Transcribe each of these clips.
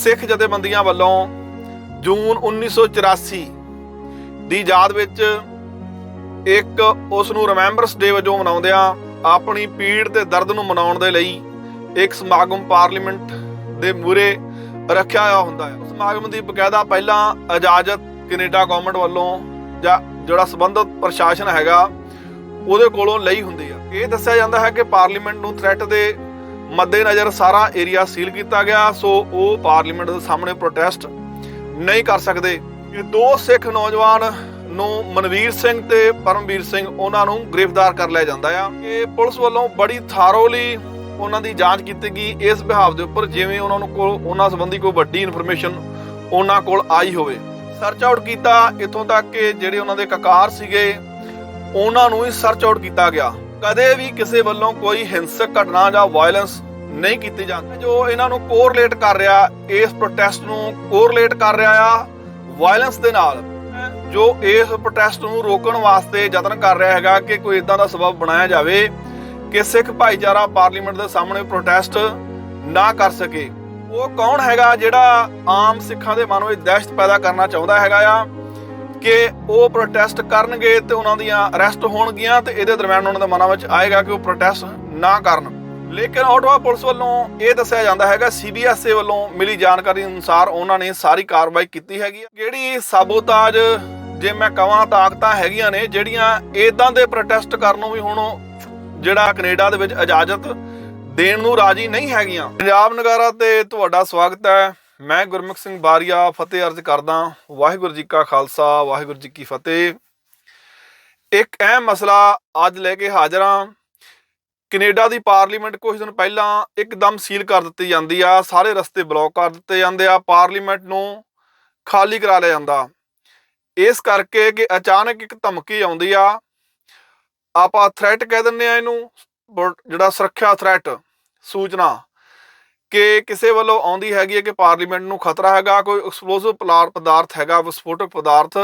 ਸਿੱਖ ਜਥੇਬੰਦੀਆਂ ਵੱਲੋਂ ਜੂਨ 1984 ਦੀ ਯਾਦ ਵਿੱਚ ਇੱਕ ਉਸ ਨੂੰ ਰਿਮੈਂਬਰੈਂਸ ਡੇ ਵਜੋਂ ਮਨਾਉਂਦਿਆਂ ਆਪਣੀ ਪੀੜ ਤੇ ਦਰਦ ਨੂੰ ਮਨਾਉਣ ਦੇ ਲਈ ਇੱਕ ਸਮਾਗਮ ਪਾਰਲੀਮੈਂਟ ਦੇ ਮੂਹਰੇ ਰੱਖਿਆ ਹੋਇਆ ਹੁੰਦਾ ਹੈ। ਸਮਾਗਮ ਦੀ ਬਕਾਇਦਾ ਪਹਿਲਾਂ ਇਜਾਜ਼ਤ ਕੈਨੇਡਾ ਗਵਰਨਮੈਂਟ ਵੱਲੋਂ ਜਾਂ ਜਿਹੜਾ ਸੰਬੰਧਿਤ ਪ੍ਰਸ਼ਾਸਨ ਹੈਗਾ ਉਹਦੇ ਕੋਲੋਂ ਲਈ ਹੁੰਦੀ ਆ। ਇਹ ਦੱਸਿਆ ਜਾਂਦਾ ਹੈ ਕਿ ਪਾਰਲੀਮੈਂਟ ਨੂੰ ਥ੍ਰੈਟ ਦੇ ਮੱਦੇਨਜ਼ਰ ਸਾਰਾ ਏਰੀਆ ਸੀਲ ਕੀਤਾ ਗਿਆ, ਸੋ ਉਹ ਪਾਰਲੀਮੈਂਟ ਦੇ ਸਾਹਮਣੇ ਪ੍ਰੋਟੈਸਟ ਨਹੀਂ ਕਰ ਸਕਦੇ। ਇਹ ਦੋ ਸਿੱਖ ਨੌਜਵਾਨ ਨੂੰ ਮਨਵੀਰ ਸਿੰਘ ਤੇ ਪਰਮਵੀਰ ਸਿੰਘ ਉਹਨਾਂ ਨੂੰ ਗ੍ਰਿਫਤਾਰ ਕਰ ਲਿਆ ਜਾਂਦਾ ਆ। ਇਹ ਪੁਲਿਸ ਵੱਲੋਂ ਬੜੀ ਥਾਰੋਲੀ ਉਹਨਾਂ ਦੀ ਜਾਂਚ ਕੀਤੀ ਗਈ ਇਸ ਬਿਹਾਵ ਦੇ ਉੱਪਰ, ਜਿਵੇਂ ਉਹਨਾਂ ਸੰਬੰਧੀ ਕੋਈ ਵੱਡੀ ਇਨਫੋਰਮੇਸ਼ਨ ਉਹਨਾਂ ਕੋਲ ਆਈ ਹੋਵੇ। ਸਰਚ ਆਊਟ ਕੀਤਾ ਇੱਥੋਂ ਤੱਕ ਕਿ ਜਿਹੜੇ ਉਹਨਾਂ ਦੇ ਕਕਾਰ ਸੀਗੇ ਉਹਨਾਂ ਨੂੰ ਹੀ ਸਰਚ ਆਊਟ ਕੀਤਾ ਗਿਆ। ਕਦੇ ਵੀ ਕਿਸੇ ਵੱਲੋਂ ਕੋਈ ਹਿੰਸਕ ਘਟਨਾ ਜਾਂ ਵਾਇਲੈਂਸ ਨਹੀਂ ਕੀਤੀ ਜਾਂਦੀ। ਜੋ ਇਹਨਾਂ ਨੂੰ ਕੋਰਿਲੇਟ ਕਰ ਰਿਹਾ, ਇਸ ਪ੍ਰੋਟੈਸਟ ਨੂੰ ਕੋਰਿਲੇਟ ਕਰ ਰਿਹਾ ਆ ਵਾਇਲੈਂਸ ਦੇ ਨਾਲ, ਜੋ ਇਸ ਪ੍ਰੋਟੈਸਟ ਨੂੰ ਰੋਕਣ ਵਾਸਤੇ ਯਤਨ ਕਰ ਰਿਹਾ ਹੈਗਾ ਕਿ ਕੋਈ ਇਦਾਂ ਦਾ ਸਬਬ ਬਣਾਇਆ ਜਾਵੇ ਕਿ ਸਿੱਖ ਭਾਈਚਾਰਾ ਪਾਰਲੀਮੈਂਟ ਦੇ ਸਾਹਮਣੇ ਪ੍ਰੋਟੈਸਟ ਨਾ ਕਰ ਸਕੇ। ਉਹ ਕੌਣ ਹੈਗਾ ਜਿਹੜਾ ਆਮ ਸਿੱਖਾਂ ਦੇ ਮਨ ਵਿੱਚ ਦਹਿਸ਼ਤ ਪੈਦਾ ਕਰਨਾ ਚਾਹੁੰਦਾ ਹੈਗਾ ਆ ਕਿ ਉਹ ਪ੍ਰੋਟੈਸਟ ਕਰਨਗੇ ਤੇ ਉਹਨਾਂ ਦੀਆਂ ਅਰੈਸਟ ਹੋਣਗੀਆਂ, ਤੇ ਇਹਦੇ ਦਰਮਿਆਨ ਉਹਨਾਂ ਦੇ ਮਨਾਂ ਵਿੱਚ ਆਏਗਾ ਕਿ ਉਹ ਪ੍ਰੋਟੈਸਟ ਨਾ ਕਰਨ। ਲੇਕਿਨ ਓਟਾਵਾ ਪੁਲਿਸ ਵੱਲੋਂ ਇਹ ਦੱਸਿਆ ਜਾਂਦਾ ਹੈਗਾ, CBSA ਵੱਲੋਂ ਮਿਲੀ ਜਾਣਕਾਰੀ ਅਨੁਸਾਰ ਉਹਨਾਂ ਨੇ ਸਾਰੀ ਕਾਰਵਾਈ ਕੀਤੀ ਹੈਗੀ ਆ। ਜਿਹੜੀ ਸਾਬੋਤਾਜ ਜੇ ਮੈਂ ਕਹਾਂ ਤਾਕਤਾਂ ਹੈਗੀਆਂ ਨੇ ਜਿਹੜੀਆਂ ਇਦਾਂ ਦੇ ਪ੍ਰੋਟੈਸਟ ਕਰਨ ਨੂੰ ਵੀ ਹੁਣ ਜਿਹੜਾ ਕੈਨੇਡਾ ਦੇ ਵਿੱਚ ਇਜਾਜ਼ਤ ਦੇਣ ਨੂੰ ਰਾਜੀ ਨਹੀਂ ਹੈਗੀਆਂ। ਪੰਜਾਬ ਨਗਾਰਾ ਤੇ ਤੁਹਾਡਾ ਸਵਾਗਤ ਹੈ। ਮੈਂ ਗੁਰਮੁਖ ਸਿੰਘ ਬਾਰੀਆ ਫਤਿਹ ਅਰਜ਼ ਕਰਦਾ। ਵਾਹਿਗੁਰੂ ਜੀ ਕਾ ਖਾਲਸਾ, ਵਾਹਿਗੁਰੂ ਜੀ ਕੀ ਫਤਿਹ। ਇੱਕ ਅਹਿਮ ਮਸਲਾ ਅੱਜ ਲੈ ਕੇ ਹਾਜ਼ਰ ਹਾਂ। ਕੈਨੇਡਾ ਦੀ ਪਾਰਲੀਮੈਂਟ ਕੁਝ ਦਿਨ ਪਹਿਲਾਂ ਇੱਕਦਮ ਸੀਲ ਕਰ ਦਿੱਤੀ ਜਾਂਦੀ ਆ, ਸਾਰੇ ਰਸਤੇ ਬਲੌਕ ਕਰ ਦਿੱਤੇ ਜਾਂਦੇ ਆ, ਪਾਰਲੀਮੈਂਟ ਨੂੰ ਖਾਲੀ ਕਰਾ ਲਿਆ ਜਾਂਦਾ। ਇਸ ਕਰਕੇ ਕਿ ਅਚਾਨਕ ਇੱਕ ਧਮਕੀ ਆਉਂਦੀ ਆ, ਆਪਾਂ ਥ੍ਰੈਟ ਕਹਿ ਦਿੰਦੇ ਆ ਇਹਨੂੰ, ਜਿਹੜਾ ਸੁਰੱਖਿਆ ਥ੍ਰੈਟ ਸੂਚਨਾ ਕਿ ਕਿਸੇ ਵੱਲੋਂ ਆਉਂਦੀ ਹੈਗੀ ਹੈ ਕਿ ਪਾਰਲੀਮੈਂਟ ਨੂੰ ਖਤਰਾ ਹੈਗਾ, ਕੋਈ ਐਕਸਪਲੋਸਿਵ ਪਦਾਰਥ ਹੈਗਾ, ਵਿਸਫੋਟਕ ਪਦਾਰਥ,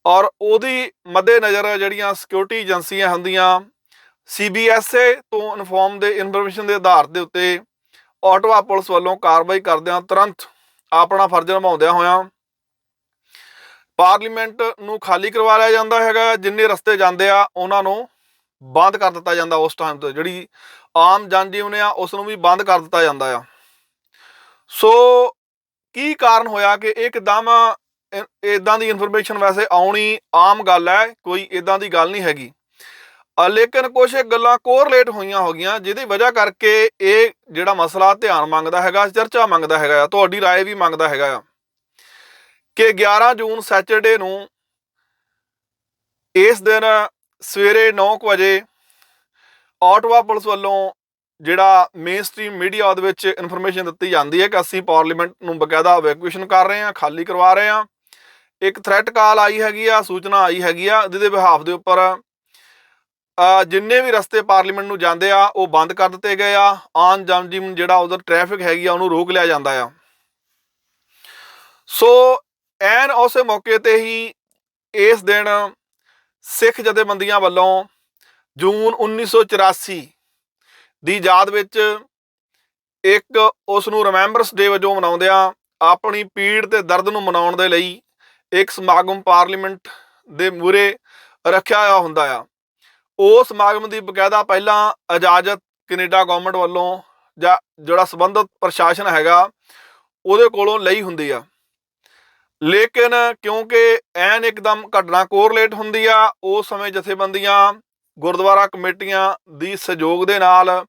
ਔਰ ਉਹਦੀ ਮੱਦੇਨਜ਼ਰ ਜਿਹੜੀਆਂ ਸਿਕਿਉਰਿਟੀ ਏਜੰਸੀਆਂ ਹੁੰਦੀਆਂ CBSA ਤੋਂ ਇਨਫੋਰਮੇਸ਼ਨ ਦੇ ਆਧਾਰ ਦੇ ਉੱਤੇ ਓਟਾਵਾ ਪੁਲਿਸ ਵੱਲੋਂ ਕਾਰਵਾਈ ਕਰਦਿਆਂ ਤੁਰੰਤ ਆਪਣਾ ਫਰਜ਼ ਨਿਭਾਉਂਦਿਆਂ ਹੋਇਆਂ ਪਾਰਲੀਮੈਂਟ ਨੂੰ ਖਾਲੀ ਕਰਵਾ ਲਿਆ ਜਾਂਦਾ ਹੈਗਾ। ਜਿੰਨੇ ਰਸਤੇ ਜਾਂਦੇ ਆ ਉਹਨਾਂ ਨੂੰ ਬੰਦ ਕਰ ਦਿੱਤਾ ਜਾਂਦਾ। ਉਸ ਟਾਈਮ ਤੋਂ ਜਿਹੜੀ ਆਮ ਜਨਜੀਵਨ ਆ ਉਸ ਨੂੰ ਵੀ ਬੰਦ ਕਰ ਦਿੱਤਾ ਜਾਂਦਾ ਆ। ਸੋ ਕੀ ਕਾਰਨ ਹੋਇਆ ਕਿ ਇੱਕਦਮ ਇੱਦਾਂ ਦੀ ਇਨਫੋਰਮੇਸ਼ਨ ਵੈਸੇ ਆਉਣੀ ਆਮ ਗੱਲ ਹੈ, ਕੋਈ ਇੱਦਾਂ ਦੀ ਗੱਲ ਨਹੀਂ ਹੈਗੀ, ਲੇਕਿਨ ਕੁਛ ਗੱਲਾਂ ਕੋਰਿਲੇਟ ਹੋਈਆਂ ਹੋ ਗਈਆਂ ਜਿਹਦੀ ਵਜ੍ਹਾ ਕਰਕੇ ਇਹ ਜਿਹੜਾ ਮਸਲਾ ਧਿਆਨ ਮੰਗਦਾ ਹੈਗਾ, ਚਰਚਾ ਮੰਗਦਾ ਹੈਗਾ, ਤੁਹਾਡੀ ਰਾਏ ਵੀ ਮੰਗਦਾ ਹੈਗਾ ਆ ਕਿ 11 ਜੂਨ ਸੈਚਰਡੇ ਨੂੰ ਇਸ ਦਿਨ ਸਵੇਰੇ 9 ਵਜੇ ਓਟਾਵਾ ਪੁਲਿਸ ਵੱਲੋਂ ਜਿਹੜਾ ਮੇਨ ਸਟ੍ਰੀਮ ਮੀਡੀਆ ਉਹਦੇ ਵਿੱਚ ਇਨਫੋਰਮੇਸ਼ਨ ਦਿੱਤੀ ਜਾਂਦੀ ਹੈ ਕਿ ਅਸੀਂ ਪਾਰਲੀਮੈਂਟ ਨੂੰ ਬਕਾਇਦਾ ਇਵੈਕੂਏਸ਼ਨ ਕਰ ਰਹੇ ਹਾਂ, ਖਾਲੀ ਕਰਵਾ ਰਹੇ ਹਾਂ। ਇੱਕ ਥ੍ਰੈਟ ਕਾਲ ਆਈ ਹੈਗੀ ਆ, ਸੂਚਨਾ ਆਈ ਹੈਗੀ ਆ, ਜਿਹਦੇ ਬਿਹਾਫ ਦੇ ਉੱਪਰ ਜਿੰਨੇ ਵੀ ਰਸਤੇ ਪਾਰਲੀਮੈਂਟ ਨੂੰ ਜਾਂਦੇ ਆ ਉਹ ਬੰਦ ਕਰ ਦਿੱਤੇ ਗਏ ਆ। ਆਮ ਜਨਜੀਵਨ ਜਿਹੜਾ ਉਧਰ ਟ੍ਰੈਫਿਕ ਹੈਗੀ ਆ ਉਹਨੂੰ ਰੋਕ ਲਿਆ ਜਾਂਦਾ ਆ। ਸੋ ਐਨ ਉਸੇ ਮੌਕੇ ਤੇ ਹੀ ਇਸ ਦਿਨ ਸਿੱਖ ਜਥੇਬੰਦੀਆਂ ਵੱਲੋਂ ਜੂਨ 1984 ਦੀ ਯਾਦ ਵਿੱਚ ਇੱਕ ਉਸ ਨੂੰ ਰਿਮੈਂਬਰੈਂਸ ਡੇ ਵਜੋਂ ਮਨਾਉਂਦਿਆਂ ਆਪਣੀ ਪੀੜ ਤੇ ਦਰਦ ਨੂੰ ਮਨਾਉਣ ਦੇ ਲਈ ਇੱਕ ਸਮਾਗਮ ਪਾਰਲੀਮੈਂਟ ਦੇ ਮੂਹਰੇ ਰੱਖਿਆ ਹੋਇਆ ਹੁੰਦਾ ਆ। ਉਹ ਸਮਾਗਮ ਦੀ ਬਕਾਇਦਾ ਪਹਿਲਾਂ ਇਜਾਜ਼ਤ ਕੈਨੇਡਾ ਗਵਰਨਮੈਂਟ ਵੱਲੋਂ ਜਾਂ ਜਿਹੜਾ ਸੰਬੰਧਿਤ ਪ੍ਰਸ਼ਾਸਨ ਹੈਗਾ ਉਹਦੇ ਕੋਲੋਂ ਲਈ ਹੁੰਦੀ ਆ। ਲੇਕਿਨ ਕਿਉਂਕਿ ਐਨ ਇੱਕਦਮ ਘਟਨਾ ਕੋਰਿਲੇਟ ਹੁੰਦੀ ਆ, ਉਸ ਸਮੇਂ ਜਥੇਬੰਦੀਆਂ, ਗੁਰਦੁਆਰਾ ਕਮੇਟੀਆਂ ਦੀ ਸਹਿਯੋਗ ਦੇ ਨਾਲ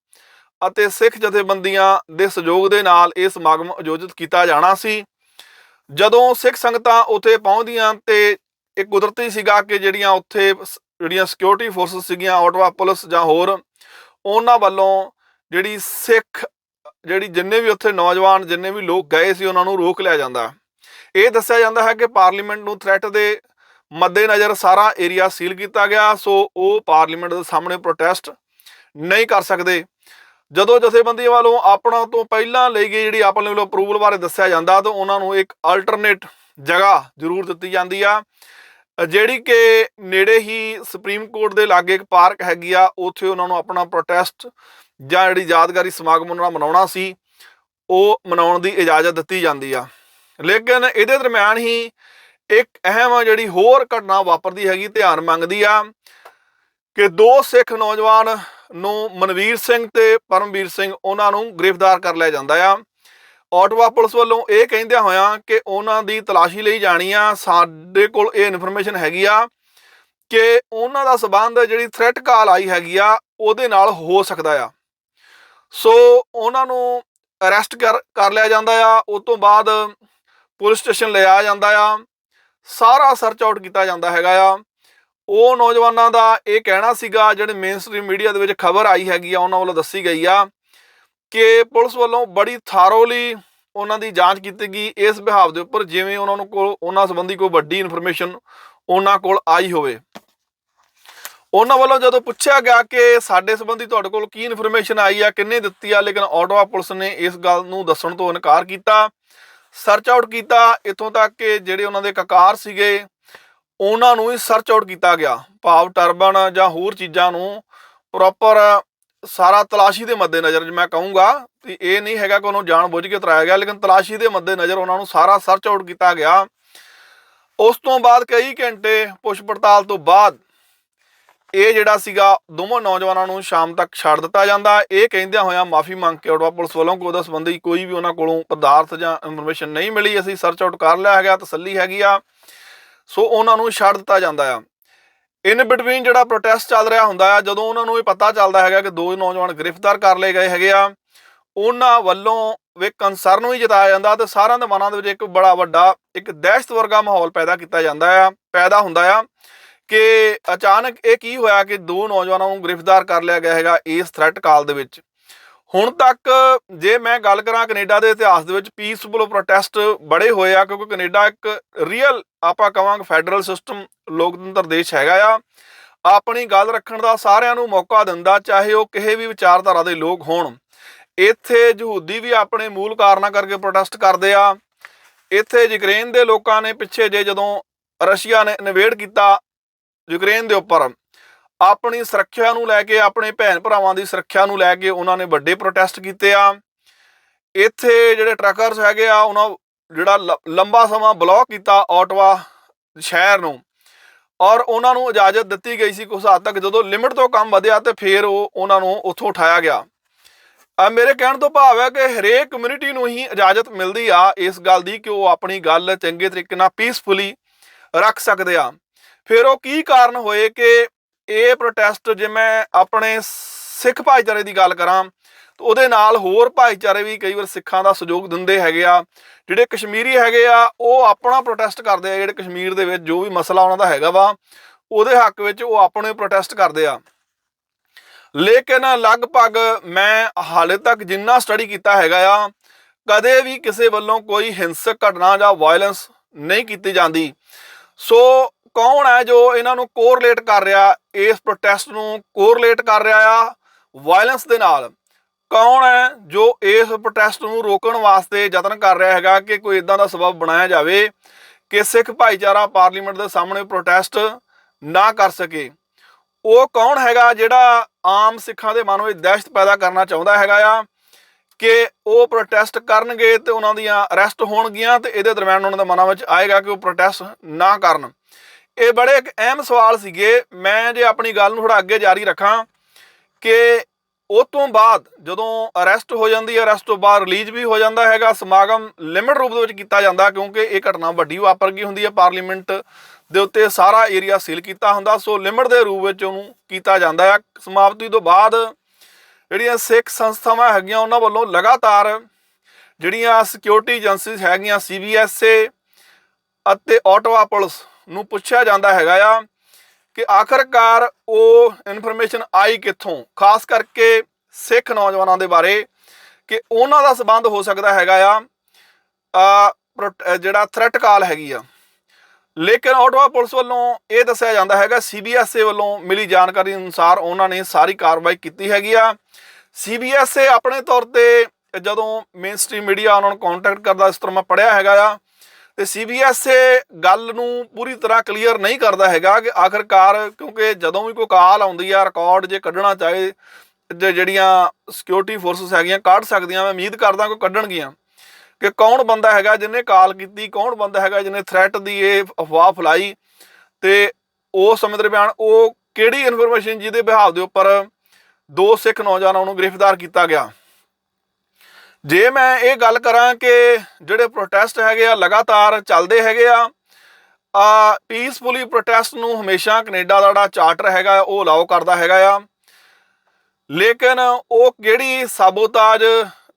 ਅਤੇ ਸਿੱਖ ਜਥੇਬੰਦੀਆਂ ਦੇ ਸਹਿਯੋਗ ਦੇ ਨਾਲ ਇਹ ਸਮਾਗਮ ਆਯੋਜਿਤ ਕੀਤਾ ਜਾਣਾ ਸੀ। ਜਦੋਂ ਸਿੱਖ ਸੰਗਤਾਂ ਉੱਥੇ ਪਹੁੰਚਦੀਆਂ ਤੇ ਇਹ ਕੁਦਰਤੀ ਸੀਗਾ ਕਿ ਜਿਹੜੀਆਂ ਸਿਕਿਉਰਿਟੀ ਫੋਰਸਿਸ ਸੀਗੀਆਂ, ਓਟਾਵਾ ਪੁਲਿਸ ਜਾਂ ਹੋਰ, ਉਹਨਾਂ ਵੱਲੋਂ ਜਿੰਨੇ ਵੀ ਉੱਥੇ ਨੌਜਵਾਨ ਜਿੰਨੇ ਵੀ ਲੋਕ ਗਏ ਸੀ ਉਹਨਾਂ ਨੂੰ ਰੋਕ ਲਿਆ ਜਾਂਦਾ। ਇਹ ਦੱਸਿਆ ਜਾਂਦਾ ਹੈ ਕਿ ਪਾਰਲੀਮੈਂਟ ਨੂੰ ਥ੍ਰੈਟ ਦੇ ਮੱਦੇਨਜ਼ਰ ਸਾਰਾ ਏਰੀਆ ਸੀਲ ਕੀਤਾ ਗਿਆ, ਸੋ ਉਹ ਪਾਰਲੀਮੈਂਟ ਦੇ ਸਾਹਮਣੇ ਪ੍ਰੋਟੈਸਟ ਨਹੀਂ ਕਰ ਸਕਦੇ। ਜਦੋਂ ਜਥੇਬੰਦੀਆਂ ਵੱਲੋਂ ਆਪਣਾ ਤੋਂ ਪਹਿਲਾਂ ਲਈ ਗਈ ਜਿਹੜੀ ਆਪਣੇ ਵੱਲੋਂ ਅਪਰੂਵਲ ਬਾਰੇ ਦੱਸਿਆ ਜਾਂਦਾ ਤਾਂ ਉਹਨਾਂ ਨੂੰ ਇੱਕ ਅਲਟਰਨੇਟ ਜਗ੍ਹਾ ਜ਼ਰੂਰ ਦਿੱਤੀ ਜਾਂਦੀ ਆ, ਜਿਹੜੀ ਕਿ ਨੇੜੇ ਹੀ ਸੁਪਰੀਮ ਕੋਰਟ ਦੇ ਲਾਗੇ ਇੱਕ ਪਾਰਕ ਹੈਗੀ ਆ। ਉੱਥੇ ਉਹਨਾਂ ਨੂੰ ਆਪਣਾ ਪ੍ਰੋਟੈਸਟ ਜਾਂ ਜਿਹੜੀ ਯਾਦਗਾਰੀ ਸਮਾਗਮ ਉਹਨਾਂ ਦਾ ਮਨਾਉਣਾ ਸੀ ਉਹ ਮਨਾਉਣ ਦੀ ਇਜਾਜ਼ਤ ਦਿੱਤੀ ਜਾਂਦੀ ਆ। ਲੇਕਿਨ ਇਹਦੇ ਦਰਮਿਆਨ ਹੀ ਇੱਕ ਅਹਿਮ ਜਿਹੜੀ ਹੋਰ ਘਟਨਾ ਵਾਪਰਦੀ ਹੈਗੀ, ਧਿਆਨ ਮੰਗਦੀ ਆ ਕਿ 2 ਸਿੱਖ ਨੌਜਵਾਨ ਨੂੰ ਮਨਵੀਰ ਸਿੰਘ ਤੇ ਪਰਮਵੀਰ ਸਿੰਘ ਉਹਨਾਂ ਨੂੰ ਗ੍ਰਿਫਤਾਰ ਕਰ ਲਿਆ ਜਾਂਦਾ ਆ। ਆਟਵਾ ਪੁਲਿਸ ਵੱਲੋਂ ਇਹ ਕਹਿੰਦਿਆਂ ਹੋਇਆਂ ਕਿ ਉਹਨਾਂ ਦੀ ਤਲਾਸ਼ੀ ਲਈ ਜਾਣੀ ਆ। ਸਾਡੇ ਕੋਲ ਇਹ ਇਨਫੋਰਮੇਸ਼ਨ ਹੈਗੀ ਆ ਕਿ ਉਹਨਾਂ ਦਾ ਸਬੰਧ ਜਿਹੜੀ ਥ੍ਰੈਟ ਕਾਲ ਆਈ ਹੈਗੀ ਆ ਉਹਦੇ ਨਾਲ ਹੋ ਸਕਦਾ ਆ। ਸੋ ਉਹਨਾਂ ਨੂੰ ਅਰੈਸਟ ਕਰ ਲਿਆ ਜਾਂਦਾ ਆ। ਉਸ ਤੋਂ ਬਾਅਦ ਪੁਲਿਸ ਸਟੇਸ਼ਨ ਲਿਆ ਜਾਂਦਾ ਆ, ਸਾਰਾ ਸਰਚ ਆਊਟ ਕੀਤਾ ਜਾਂਦਾ ਹੈਗਾ ਆ। ਉਹ ਨੌਜਵਾਨਾਂ ਦਾ ਇਹ ਕਹਿਣਾ ਸੀਗਾ, ਜਿਹੜੇ ਮੇਨ ਸਟ੍ਰੀਮ ਮੀਡੀਆ ਦੇ ਵਿੱਚ ਖਬਰ ਆਈ ਹੈਗੀ ਆ ਉਹਨਾਂ ਵੱਲੋਂ ਦੱਸੀ ਗਈ ਆ ਕਿ ਪੁਲਿਸ ਵੱਲੋਂ ਬੜੀ ਥਾਰੋਲੀ ਉਹਨਾਂ ਦੀ ਜਾਂਚ ਕੀਤੀ ਗਈ ਇਸ ਬਿਹਾਵ ਦੇ ਉੱਪਰ, ਜਿਵੇਂ ਉਹਨਾਂ ਸੰਬੰਧੀ ਕੋਈ ਵੱਡੀ ਇਨਫੋਰਮੇਸ਼ਨ ਉਹਨਾਂ ਕੋਲ ਆਈ ਹੋਵੇ। ਉਹਨਾਂ ਵੱਲੋਂ ਜਦੋਂ ਪੁੱਛਿਆ ਗਿਆ ਕਿ ਸਾਡੇ ਸੰਬੰਧੀ ਤੁਹਾਡੇ ਕੋਲ ਕੀ ਇਨਫੋਰਮੇਸ਼ਨ ਆਈ ਆ, ਕਿੰਨੇ ਦਿੱਤੀ ਆ, ਲੇਕਿਨ ਆਟਵਾ ਪੁਲਿਸ ਨੇ ਇਸ ਗੱਲ ਨੂੰ ਦੱਸਣ ਤੋਂ ਇਨਕਾਰ ਕੀਤਾ। ਸਰਚ ਆਊਟ ਕੀਤਾ, ਇੱਥੋਂ ਤੱਕ ਕਿ ਜਿਹੜੇ ਉਹਨਾਂ ਦੇ ਕਕਾਰ ਸੀਗੇ ਉਹਨਾਂ ਨੂੰ ਹੀ ਸਰਚ ਆਊਟ ਕੀਤਾ ਗਿਆ, ਭਾਵ ਟਰਬਨ ਜਾਂ ਹੋਰ ਚੀਜ਼ਾਂ ਨੂੰ ਪ੍ਰੋਪਰ ਸਾਰਾ ਤਲਾਸ਼ੀ ਦੇ ਮੱਦੇਨਜ਼ਰ। ਮੈਂ ਕਹੂੰਗਾ ਕਿ ਇਹ ਨਹੀਂ ਹੈਗਾ ਕਿ ਉਹਨੂੰ ਜਾਣ ਬੁੱਝ ਕੇ ਉਤਰਾਇਆ ਗਿਆ, ਲੇਕਿਨ ਤਲਾਸ਼ੀ ਦੇ ਮੱਦੇਨਜ਼ਰ ਉਹਨਾਂ ਨੂੰ ਸਾਰਾ ਸਰਚ ਆਊਟ ਕੀਤਾ ਗਿਆ। ਉਸ ਤੋਂ ਬਾਅਦ ਕਈ ਘੰਟੇ ਪੁੱਛ ਪੜਤਾਲ ਤੋਂ ਬਾਅਦ ਇਹ ਜਿਹੜਾ ਸੀਗਾ ਦੋਵਾਂ ਨੌਜਵਾਨਾਂ ਨੂੰ ਸ਼ਾਮ ਤੱਕ ਛੱਡ ਦਿੱਤਾ ਜਾਂਦਾ। ਇਹ ਕਹਿੰਦਿਆਂ ਹੋਇਆਂ ਮਾਫੀ ਮੰਗ ਕੇ ਆਟਵਾ ਪੁਲਿਸ ਵੱਲੋਂ ਕਿ ਉਹਦਾ ਸੰਬੰਧੀ ਕੋਈ ਵੀ ਉਹਨਾਂ ਕੋਲੋਂ ਪਦਾਰਥ ਜਾਂ ਇਨਫੋਰਮੇਸ਼ਨ ਨਹੀਂ ਮਿਲੀ, ਅਸੀਂ ਸਰਚ ਆਊਟ ਕਰ ਲਿਆ ਹੈਗਾ, ਤਸੱਲੀ ਹੈਗੀ ਆ, ਸੋ ਉਹਨਾਂ ਨੂੰ ਛੱਡ ਦਿੱਤਾ ਜਾਂਦਾ ਆ। ਇਨ ਬਿਟਵੀਨ ਜਿਹੜਾ ਪ੍ਰੋਟੈਸਟ ਚੱਲ ਰਿਹਾ ਹੁੰਦਾ ਆ, ਜਦੋਂ ਉਹਨਾਂ ਨੂੰ ਇਹ ਪਤਾ ਚੱਲਦਾ ਹੈਗਾ ਕਿ 2 ਨੌਜਵਾਨ ਗ੍ਰਿਫਤਾਰ ਕਰ ਲਏ ਗਏ ਹੈਗੇ ਆ, ਉਹਨਾਂ ਵੱਲੋਂ ਵੀ ਕੰਸਰਨ ਵੀ ਜਤਾਇਆ ਜਾਂਦਾ ਤੇ ਸਾਰਿਆਂ ਦੇ ਮਨਾਂ ਦੇ ਵਿੱਚ ਇੱਕ ਬੜਾ ਵੱਡਾ ਇੱਕ ਦਹਿਸ਼ਤ ਵਰਗਾ ਮਾਹੌਲ ਪੈਦਾ ਹੁੰਦਾ ਆ ਕਿ ਅਚਾਨਕ ਇਹ ਕੀ ਹੋਇਆ ਕਿ 2 ਨੌਜਵਾਨਾਂ ਨੂੰ ਗ੍ਰਿਫਤਾਰ ਕਰ ਲਿਆ ਗਿਆ ਹੈਗਾ ਇਸ ਥ੍ਰੈਟ ਕਾਲ ਦੇ ਵਿੱਚ। ਹੁਣ ਤੱਕ ਜੇ ਮੈਂ ਗੱਲ ਕਰਾਂ ਕੈਨੇਡਾ ਦੇ ਇਤਿਹਾਸ ਦੇ ਵਿੱਚ ਪੀਸਫੁਲ ਪ੍ਰੋਟੈਸਟ ਬੜੇ ਹੋਏ ਆ, ਕਿਉਂਕਿ ਕੈਨੇਡਾ ਇੱਕ ਰੀਅਲ ਆਪਾਂ ਕਹਾਂਗੇ ਫੈਡਰਲ ਸਿਸਟਮ ਲੋਕਤੰਤਰ ਦੇਸ਼ ਹੈਗਾ ਆ। ਆਪਣੀ ਗੱਲ ਰੱਖਣ ਦਾ ਸਾਰਿਆਂ ਨੂੰ ਮੌਕਾ ਦਿੰਦਾ, ਚਾਹੇ ਉਹ ਕਿਸੇ ਵੀ ਵਿਚਾਰਧਾਰਾ ਦੇ ਲੋਕ ਹੋਣ। ਇੱਥੇ ਯਹੂਦੀ ਵੀ ਆਪਣੇ ਮੂਲ ਕਾਰਨਾਂ ਕਰਕੇ ਪ੍ਰੋਟੈਸਟ ਕਰਦੇ ਆ। ਇੱਥੇ ਯੂਕਰੇਨ ਦੇ ਲੋਕਾਂ ਨੇ ਪਿੱਛੇ ਜੇ ਜਦੋਂ ਰਸ਼ੀਆ ਨੇ ਇਨਵੇਡ ਕੀਤਾ ਯੂਕਰੇਨ ਦੇ ਉੱਪਰ, ਆਪਣੀ ਸੁਰੱਖਿਆ ਨੂੰ ਲੈ ਕੇ, ਆਪਣੇ ਭੈਣ ਭਰਾਵਾਂ ਦੀ ਸੁਰੱਖਿਆ ਨੂੰ ਲੈ ਕੇ ਉਹਨਾਂ ਨੇ ਵੱਡੇ ਪ੍ਰੋਟੈਸਟ ਕੀਤੇ ਆ। ਇੱਥੇ ਜਿਹੜੇ ਟਰੱਕਰਸ ਹੈਗੇ ਆ ਉਹਨਾਂ ਜਿਹੜਾ ਲੰਬਾ ਸਮਾਂ ਬਲੌਕ ਕੀਤਾ ਆਟਵਾ ਸ਼ਹਿਰ ਨੂੰ, ਔਰ ਉਹਨਾਂ ਨੂੰ ਇਜਾਜ਼ਤ ਦਿੱਤੀ ਗਈ ਸੀ ਕੁਝ ਹੱਦ ਤੱਕ। ਜਦੋਂ ਲਿਮਿਟ ਤੋਂ ਕੰਮ ਵਧਿਆ ਤੇ ਫਿਰ ਉਹਨਾਂ ਨੂੰ ਉੱਥੋਂ ਉਠਾਇਆ ਗਿਆ। ਮੇਰੇ ਕਹਿਣ ਤੋਂ ਭਾਵ ਹੈ ਕਿ ਹਰੇਕ ਕਮਿਊਨਿਟੀ ਨੂੰ ਹੀ ਇਜਾਜ਼ਤ ਮਿਲਦੀ ਆ ਇਸ ਗੱਲ ਦੀ ਕਿ ਉਹ ਆਪਣੀ ਗੱਲ ਚੰਗੇ ਤਰੀਕੇ ਨਾਲ ਪੀਸਫੁਲੀ ਰੱਖ ਸਕਦੇ ਆ। ਫਿਰ ਉਹ ਕੀ ਕਾਰਨ ਹੋਏ ਕਿ ਇਹ ਪ੍ਰੋਟੈਸਟ, ਜੇ ਮੈਂ ਆਪਣੇ ਸਿੱਖ ਭਾਈਚਾਰੇ ਦੀ ਗੱਲ ਕਰਾਂ ਤਾਂ ਉਹਦੇ ਨਾਲ ਹੋਰ ਭਾਈਚਾਰੇ ਵੀ ਕਈ ਵਾਰ ਸਿੱਖਾਂ ਦਾ ਸਹਿਯੋਗ ਦਿੰਦੇ ਹੈਗੇ ਆ। ਜਿਹੜੇ ਕਸ਼ਮੀਰੀ ਹੈਗੇ ਆ ਉਹ ਆਪਣਾ ਪ੍ਰੋਟੈਸਟ ਕਰਦੇ ਆ, ਜਿਹੜੇ ਕਸ਼ਮੀਰ ਦੇ ਵਿੱਚ ਜੋ ਵੀ ਮਸਲਾ ਉਹਨਾਂ ਦਾ ਹੈਗਾ ਵਾ ਉਹਦੇ ਹੱਕ ਵਿੱਚ ਉਹ ਆਪਣੇ ਪ੍ਰੋਟੈਸਟ ਕਰਦੇ ਆ। ਲੇਕਿਨ ਲਗਭਗ ਮੈਂ ਹਾਲੇ ਤੱਕ ਜਿੰਨਾ ਸਟੱਡੀ ਕੀਤਾ ਹੈਗਾ ਆ, ਕਦੇ ਵੀ ਕਿਸੇ ਵੱਲੋਂ ਕੋਈ ਹਿੰਸਕ ਘਟਨਾ ਜਾਂ ਵਾਇਲੈਂਸ ਨਹੀਂ ਕੀਤੀ ਜਾਂਦੀ। ਸੋ ਕੌਣ ਹੈ ਜੋ ਇਹਨਾਂ ਨੂੰ ਕੋਰਲੇਟ ਕਰ ਰਿਹਾ, ਇਸ ਪ੍ਰੋਟੈਸਟ ਨੂੰ ਕੋਰਲੇਟ ਕਰ ਰਿਹਾ ਆ ਵਾਇਲੈਂਸ ਦੇ ਨਾਲ? ਕੌਣ ਹੈ ਜੋ ਇਸ ਪ੍ਰੋਟੈਸਟ ਨੂੰ ਰੋਕਣ ਵਾਸਤੇ ਯਤਨ ਕਰ ਰਿਹਾ ਹੈਗਾ ਕਿ ਕੋਈ ਇਦਾਂ ਦਾ ਸਬਬ ਬਣਾਇਆ ਜਾਵੇ ਕਿ ਸਿੱਖ ਭਾਈਚਾਰਾ ਪਾਰਲੀਮੈਂਟ ਦੇ ਸਾਹਮਣੇ ਪ੍ਰੋਟੈਸਟ ਨਾ ਕਰ ਸਕੇ? ਉਹ ਕੌਣ ਹੈਗਾ ਜਿਹੜਾ ਆਮ ਸਿੱਖਾਂ ਦੇ ਮਨ ਵਿੱਚ ਦਹਿਸ਼ਤ ਪੈਦਾ ਕਰਨਾ ਚਾਹੁੰਦਾ ਹੈਗਾ ਆ ਕਿ ਉਹ ਪ੍ਰੋਟੈਸਟ ਕਰਨਗੇ ਤੇ ਉਹਨਾਂ ਦੀਆਂ ਅਰੈਸਟ ਹੋਣਗੀਆਂ ਤੇ ਇਹਦੇ ਦਰਮਿਆਨ ਉਹਨਾਂ ਦੇ ਮਨਾਂ ਵਿੱਚ ਆਏਗਾ ਕਿ ਉਹ ਪ੍ਰੋਟੈਸਟ ਨਾ ਕਰਨ? ਇਹ ਬੜੇ ਇੱਕ ਅਹਿਮ ਸਵਾਲ ਸੀਗੇ। ਮੈਂ ਜੇ ਆਪਣੀ ਗੱਲ ਨੂੰ ਥੋੜ੍ਹਾ ਅੱਗੇ ਜਾਰੀ ਰੱਖਾਂ ਕਿ ਉਹ ਤੋਂ ਬਾਅਦ ਜਦੋਂ ਅਰੈਸਟ ਹੋ ਜਾਂਦੀ ਹੈ, ਅਰੈਸਟ ਤੋਂ ਬਾਅਦ ਰਿਲੀਜ਼ ਵੀ ਹੋ ਜਾਂਦਾ ਹੈਗਾ। ਸਮਾਗਮ ਲਿਮਿਟ ਰੂਪ ਦੇ ਵਿੱਚ ਕੀਤਾ ਜਾਂਦਾ ਕਿਉਂਕਿ ਇਹ ਘਟਨਾ ਵੱਡੀ ਵਾਪਰ ਗਈ ਹੁੰਦੀ ਹੈ। ਪਾਰਲੀਮੈਂਟ ਦੇ ਉੱਤੇ ਸਾਰਾ ਏਰੀਆ ਸੀਲ ਕੀਤਾ ਹੁੰਦਾ, ਸੋ ਲਿਮਿਟ ਦੇ ਰੂਪ ਵਿੱਚ ਉਹਨੂੰ ਕੀਤਾ ਜਾਂਦਾ ਹੈ। ਸਮਾਪਤੀ ਤੋਂ ਬਾਅਦ ਜਿਹੜੀਆਂ ਸਿੱਖ ਸੰਸਥਾਵਾਂ ਹੈਗੀਆਂ ਉਹਨਾਂ ਵੱਲੋਂ ਲਗਾਤਾਰ ਜਿਹੜੀਆਂ ਸਿਕਿਉਰਿਟੀ ਏਜੰਸੀਜ਼ ਹੈਗੀਆਂ CBSA ਅਤੇ ਆਟਵਾ ਪੁਲਿਸ ਨੂੰ ਪੁੱਛਿਆ ਜਾਂਦਾ ਹੈਗਾ ਆ ਕਿ ਆਖਰਕਾਰ ਉਹ ਇਨਫੋਰਮੇਸ਼ਨ ਆਈ ਕਿੱਥੋਂ, ਖਾਸ ਕਰਕੇ ਸਿੱਖ ਨੌਜਵਾਨਾਂ ਦੇ ਬਾਰੇ ਕਿ ਉਹਨਾਂ ਦਾ ਸੰਬੰਧ ਹੋ ਸਕਦਾ ਹੈਗਾ ਆ ਜਿਹੜਾ ਥ੍ਰੈਟ ਕਾਲ ਹੈਗੀ ਆ। ਲੇਕਿਨ ਆਟਵਾ ਪੁਲਿਸ ਵੱਲੋਂ ਇਹ ਦੱਸਿਆ ਜਾਂਦਾ ਹੈਗਾ CBSA ਵੱਲੋਂ ਮਿਲੀ ਜਾਣਕਾਰੀ ਅਨੁਸਾਰ ਉਹਨਾਂ ਨੇ ਸਾਰੀ ਕਾਰਵਾਈ ਕੀਤੀ ਹੈਗੀ ਆ। CBSA ਆਪਣੇ ਤੌਰ ਤੇ ਜਦੋਂ ਮੇਨ ਸਟ੍ਰੀਮ ਮੀਡੀਆ ਉਹਨਾਂ ਨੂੰ ਕੰਟੈਕਟ ਕਰਦਾ, ਇਸ ਤਰ੍ਹਾਂ ਮੈਂ ਪੜ੍ਹਿਆ ਹੈਗਾ ਆ, ਤੇ CBSA ਗੱਲ ਨੂੰ ਪੂਰੀ ਤਰ੍ਹਾਂ ਕਲੀਅਰ ਨਹੀਂ ਕਰਦਾ ਹੈਗਾ ਕਿ ਆਖਰਕਾਰ, ਕਿਉਂਕਿ ਜਦੋਂ ਵੀ ਕੋਈ ਕਾਲ ਆਉਂਦੀ ਆ ਰਿਕਾਰਡ ਜੇ ਕੱਢਣਾ ਚਾਹੇ ਜਿਹੜੀਆਂ ਸਿਕਿਉਰਿਟੀ ਫੋਰਸਸ ਹੈਗੀਆਂ ਕੱਢ ਸਕਦੀਆਂ। ਮੈਂ ਉਮੀਦ ਕਰਦਾ ਕੋਈ ਕੱਢਣਗੀਆਂ ਕਿ ਕੌਣ ਬੰਦਾ ਹੈਗਾ ਜਿਹਨੇ ਕਾਲ ਕੀਤੀ, ਕੌਣ ਬੰਦਾ ਹੈਗਾ ਜਿਹਨੇ ਥ੍ਰੈਟ ਦੀ ਇਹ ਅਫਵਾਹ ਫੈਲਾਈ, ਤੇ ਉਸ ਸਮੇਂ ਦਰਮਿਆਨ ਉਹ ਕਿਹੜੀ ਇਨਫੋਰਮੇਸ਼ਨ ਜਿਹਦੇ ਬਿਹਾਵ ਦੇ ਉੱਪਰ 2 ਸਿੱਖ ਨੌਜਵਾਨਾਂ ਨੂੰ ਗ੍ਰਿਫਤਾਰ ਕੀਤਾ ਗਿਆ। ਜੇ ਮੈਂ ਇਹ ਗੱਲ ਕਰਾਂ ਕਿ ਜਿਹੜੇ ਪ੍ਰੋਟੈਸਟ ਹੈਗੇ ਆ ਲਗਾਤਾਰ ਚੱਲਦੇ ਹੈਗੇ ਆ, ਪੀਸਫੁਲੀ ਪ੍ਰੋਟੈਸਟ ਨੂੰ ਹਮੇਸ਼ਾ ਕੈਨੇਡਾ ਦਾ ਜਿਹੜਾ ਚਾਰਟਰ ਹੈਗਾ ਉਹ ਅਲਾਓ ਕਰਦਾ ਹੈਗਾ ਆ, ਲੇਕਿਨ ਉਹ ਕਿਹੜੀ ਸਾਬੋਤਾਜ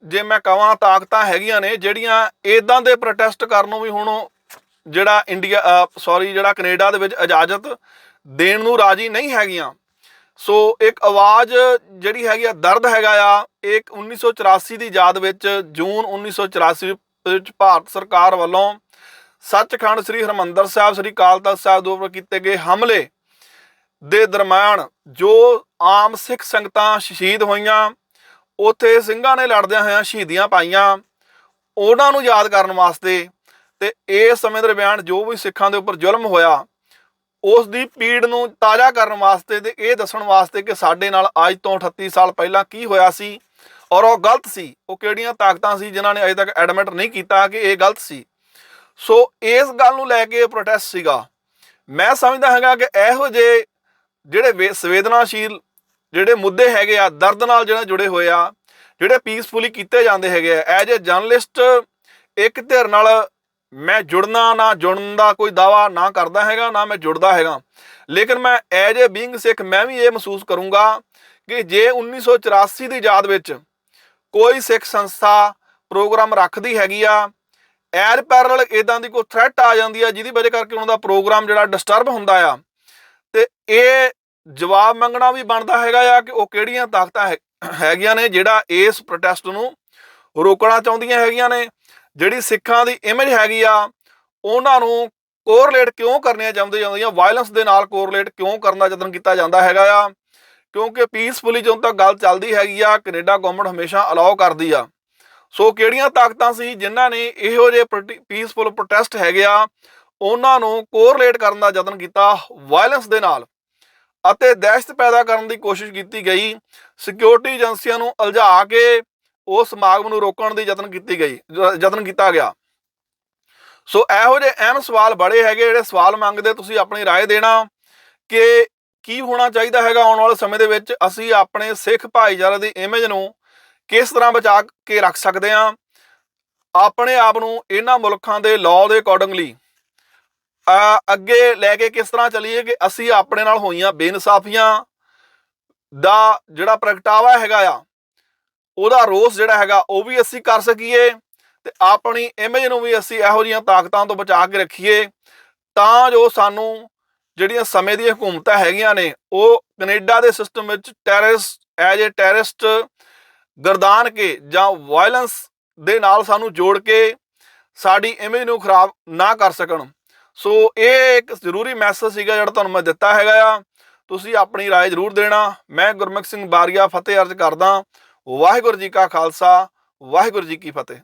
ਜੇ ਮੈਂ ਕਹਾਂ ਤਾਕਤਾਂ ਹੈਗੀਆਂ ਨੇ ਜਿਹੜੀਆਂ ਇੱਦਾਂ ਦੇ ਪ੍ਰੋਟੈਸਟ ਕਰਨ ਨੂੰ ਵੀ ਹੁਣ ਜਿਹੜਾ ਜਿਹੜਾ ਕੈਨੇਡਾ ਦੇ ਵਿੱਚ ਇਜਾਜ਼ਤ ਦੇਣ ਨੂੰ ਰਾਜੀ ਨਹੀਂ ਹੈਗੀਆਂ। ਸੋ ਇੱਕ ਆਵਾਜ਼ ਜਿਹੜੀ ਹੈਗੀ ਆ, ਦਰਦ ਹੈਗਾ ਆ, ਇੱਕ 1984 ਦੀ ਯਾਦ ਵਿੱਚ ਜੂਨ 1984 ਵਿੱਚ ਭਾਰਤ ਸਰਕਾਰ ਵੱਲੋਂ ਸੱਚਖੰਡ ਸ੍ਰੀ ਹਰਿਮੰਦਰ ਸਾਹਿਬ, ਸ੍ਰੀ ਅਕਾਲ ਤਖ਼ਤ ਸਾਹਿਬ ਦੇ ਉੱਪਰ ਕੀਤੇ ਗਏ ਹਮਲੇ ਦੇ ਦਰਮਿਆਨ ਜੋ ਆਮ ਸਿੱਖ ਸੰਗਤਾਂ ਸ਼ਹੀਦ ਹੋਈਆਂ, ਉੱਥੇ ਸਿੰਘਾਂ ਨੇ ਲੜਦਿਆਂ ਹੋਇਆਂ ਸ਼ਹੀਦੀਆਂ ਪਾਈਆਂ, ਉਹਨਾਂ ਨੂੰ ਯਾਦ ਕਰਨ ਵਾਸਤੇ ਤੇ ਇਸ ਸਮੇਂ ਦਰਮਿਆਨ ਜੋ ਵੀ ਸਿੱਖਾਂ ਦੇ ਉੱਪਰ ਜ਼ੁਲਮ ਹੋਇਆ ਉਸ ਦੀ ਪੀੜ ਨੂੰ ਤਾਜ਼ਾ ਕਰਨ ਵਾਸਤੇ ਤੇ ਇਹ ਦੱਸਣ ਵਾਸਤੇ ਕਿ ਸਾਡੇ ਨਾਲ ਅੱਜ ਤੋਂ 38 ਸਾਲ ਪਹਿਲਾਂ ਕੀ ਹੋਇਆ ਸੀ ਔਰ ਉਹ ਗਲਤ ਸੀ, ਉਹ ਕਿਹੜੀਆਂ ਤਾਕਤਾਂ ਸੀ ਜਿਨ੍ਹਾਂ ਨੇ ਅਜੇ ਤੱਕ ਐਡਮਿਟ ਨਹੀਂ ਕੀਤਾ ਕਿ ਇਹ ਗਲਤ ਸੀ। ਸੋ ਇਸ ਗੱਲ ਨੂੰ ਲੈ ਕੇ ਪ੍ਰੋਟੈਸਟ ਸੀਗਾ। ਮੈਂ ਸਮਝਦਾ ਹੈਗਾ ਕਿ ਇਹੋ ਜਿਹੇ ਜਿਹੜੇ ਸੰਵੇਦਨਾਸ਼ੀਲ ਜਿਹੜੇ ਮੁੱਦੇ ਹੈਗੇ ਆ, ਦਰਦ ਨਾਲ ਜਿਹੜੇ ਜੁੜੇ ਹੋਏ ਆ, ਜਿਹੜੇ ਪੀਸਫੁਲੀ ਕੀਤੇ ਜਾਂਦੇ ਹੈਗੇ ਆ, ਐਜ ਏ ਜਰਨਲਿਸਟ ਇੱਕ ਧਿਰ ਨਾਲ ਮੈਂ ਜੁੜਨ ਦਾ ਕੋਈ ਦਾਵਾ ਨਾ ਕਰਦਾ ਹੈਗਾ, ਨਾ ਮੈਂ ਜੁੜਦਾ ਹੈਗਾ, ਲੇਕਿਨ ਮੈਂ ਐਜ ਏ ਬੀਇੰਗ ਸਿੱਖ ਮੈਂ ਵੀ ਇਹ ਮਹਿਸੂਸ ਕਰੂੰਗਾ ਕਿ ਜੇ 1984 ਦੀ ਯਾਦ ਵਿੱਚ ਕੋਈ ਸਿੱਖ ਸੰਸਥਾ ਪ੍ਰੋਗਰਾਮ ਰੱਖਦੀ ਹੈਗੀ ਆ, ਐਜ਼ ਪੈਰਲਲ ਇੱਦਾਂ ਦੀ ਕੋਈ ਥ੍ਰੈਟ ਆ ਜਾਂਦੀ ਆ ਜਿਹਦੀ ਵਜ੍ਹਾ ਕਰਕੇ ਉਹਨਾਂ ਦਾ ਪ੍ਰੋਗਰਾਮ ਜਿਹੜਾ ਡਿਸਟਰਬ ਹੁੰਦਾ ਆ, ਤੇ ਇਹ ਜਵਾਬ ਮੰਗਣਾ ਵੀ ਬਣਦਾ ਹੈਗਾ ਆ ਕਿ ਉਹ ਕਿਹੜੀਆਂ ਤਾਕਤਾਂ ਹੈਗੀਆਂ ਨੇ ਜਿਹੜਾ ਇਸ ਪ੍ਰੋਟੈਸਟ ਨੂੰ ਰੋਕਣਾ ਚਾਹੁੰਦੀਆਂ ਹੈਗੀਆਂ ਨੇ, ਜਿਹੜੀ ਸਿੱਖਾਂ ਦੀ ਇਮੇਜ ਹੈਗੀ ਆ ਉਹਨਾਂ ਨੂੰ ਕੋਰਲੇਟ ਕਿਉਂ ਕਰਨੀਆਂ ਜਾਂਦੀਆਂ, ਵਾਇਲੈਂਸ ਦੇ ਨਾਲ ਕੋਰਲੇਟ ਕਿਉਂ ਕਰਨ ਦਾ ਯਤਨ ਕੀਤਾ ਜਾਂਦਾ ਹੈਗਾ ਆ, ਕਿਉਂਕਿ ਪੀਸਫੁਲੀ ਜਦੋਂ ਤੱਕ ਗੱਲ ਚੱਲਦੀ ਹੈਗੀ ਆ ਕੈਨੇਡਾ ਗੌਰਮੈਂਟ ਹਮੇਸ਼ਾ ਅਲਾਓ ਕਰਦੀ ਆ। ਸੋ ਕਿਹੜੀਆਂ ਤਾਕਤਾਂ ਸੀ ਜਿਨ੍ਹਾਂ ਨੇ ਇਹੋ ਜਿਹੇ ਪੀਸਫੁਲ ਪ੍ਰੋਟੈਸਟ ਹੈਗੇ ਆ ਉਹਨਾਂ ਨੂੰ ਕੋਰਲੇਟ ਕਰਨ ਦਾ ਯਤਨ ਕੀਤਾ ਵਾਇਲੈਂਸ ਦੇ ਨਾਲ, ਅਤੇ ਦਹਿਸ਼ਤ ਪੈਦਾ ਕਰਨ ਦੀ ਕੋਸ਼ਿਸ਼ ਕੀਤੀ ਗਈ, ਸਿਕਿਉਰਿਟੀ ਏਜੰਸੀਆਂ ਨੂੰ ਉਲਝਾ ਕੇ ਉਸ ਸਮਾਗਮ ਨੂੰ ਰੋਕਣ ਦੀ ਯਤਨ ਕੀਤਾ ਗਿਆ। ਸੋ ਇਹੋ ਜਿਹੇ ਅਹਿਮ ਸਵਾਲ ਬੜੇ ਹੈਗੇ ਜਿਹੜੇ ਸਵਾਲ ਮੰਗਦੇ, ਤੁਸੀਂ ਆਪਣੀ ਰਾਏ ਦੇਣਾ ਕਿ ਕੀ ਹੋਣਾ ਚਾਹੀਦਾ ਹੈਗਾ ਆਉਣ ਵਾਲੇ ਸਮੇਂ ਦੇ ਵਿੱਚ, ਅਸੀਂ ਆਪਣੇ ਸਿੱਖ ਭਾਈਚਾਰੇ ਦੀ ਇਮੇਜ ਨੂੰ ਕਿਸ ਤਰ੍ਹਾਂ ਬਚਾ ਕੇ ਰੱਖ ਸਕਦੇ ਹਾਂ, ਆਪਣੇ ਆਪ ਨੂੰ ਇਹਨਾਂ ਮੁਲਕਾਂ ਦੇ ਲਾਅ ਦੇ ਅਕੋਰਡਿੰਗਲੀ ਅੱਗੇ ਲੈ ਕੇ ਕਿਸ ਤਰ੍ਹਾਂ ਚੱਲੀਏ ਕਿ ਅਸੀਂ ਆਪਣੇ ਨਾਲ ਹੋਈਆਂ ਬੇਇਨਸਾਫੀਆਂ ਦਾ ਜਿਹੜਾ ਪ੍ਰਗਟਾਵਾ ਹੈਗਾ ਆ, ਉਹਦਾ ਰੋਸ ਜਿਹੜਾ ਹੈਗਾ ਉਹ ਵੀ ਅਸੀਂ ਕਰ ਸਕੀਏ, ਤੇ ਆਪਣੀ ਇਮੇਜ ਨੂੰ ਵੀ ਅਸੀਂ ਇਹੋ ਜਿਹੀਆਂ ਤਾਕਤਾਂ ਤੋਂ ਬਚਾ ਕੇ ਰੱਖੀਏ ਤਾਂ ਜੋ ਸਾਨੂੰ ਜਿਹੜੀਆਂ ਸਮੇਂ ਦੀਆਂ ਹਕੂਮਤਾਂ ਹੈਗੀਆਂ ਨੇ ਉਹ ਕੈਨੇਡਾ ਦੇ ਸਿਸਟਮ ਵਿੱਚ ਐਜ ਏ ਟੈਰਰਿਸਟ ਗਰਦਾਨ ਕੇ ਜਾਂ ਵਾਇਲੈਂਸ ਦੇ ਨਾਲ ਸਾਨੂੰ ਜੋੜ ਕੇ ਸਾਡੀ ਇਮੇਜ ਨੂੰ ਖਰਾਬ ਨਾ ਕਰ ਸਕਣ। ਸੋ ਇਹ ਇੱਕ ਜ਼ਰੂਰੀ ਮੈਸੇਜ ਸੀਗਾ ਜਿਹੜਾ ਤੁਹਾਨੂੰ ਮੈਂ ਦਿੱਤਾ ਹੈਗਾ ਆ, ਤੁਸੀਂ ਆਪਣੀ ਰਾਏ ਜ਼ਰੂਰ ਦੇਣਾ। ਮੈਂ ਗੁਰਮੁਖ ਸਿੰਘ ਬਾਰੀਆ ਫਤਿਹ ਅਰਜ਼ ਕਰਦਾ। ਵਾਹਿਗੁਰੂ ਜੀ ਕਾ ਖਾਲਸਾ, ਵਾਹਿਗੁਰੂ ਜੀ ਕੀ ਫਤਿਹ।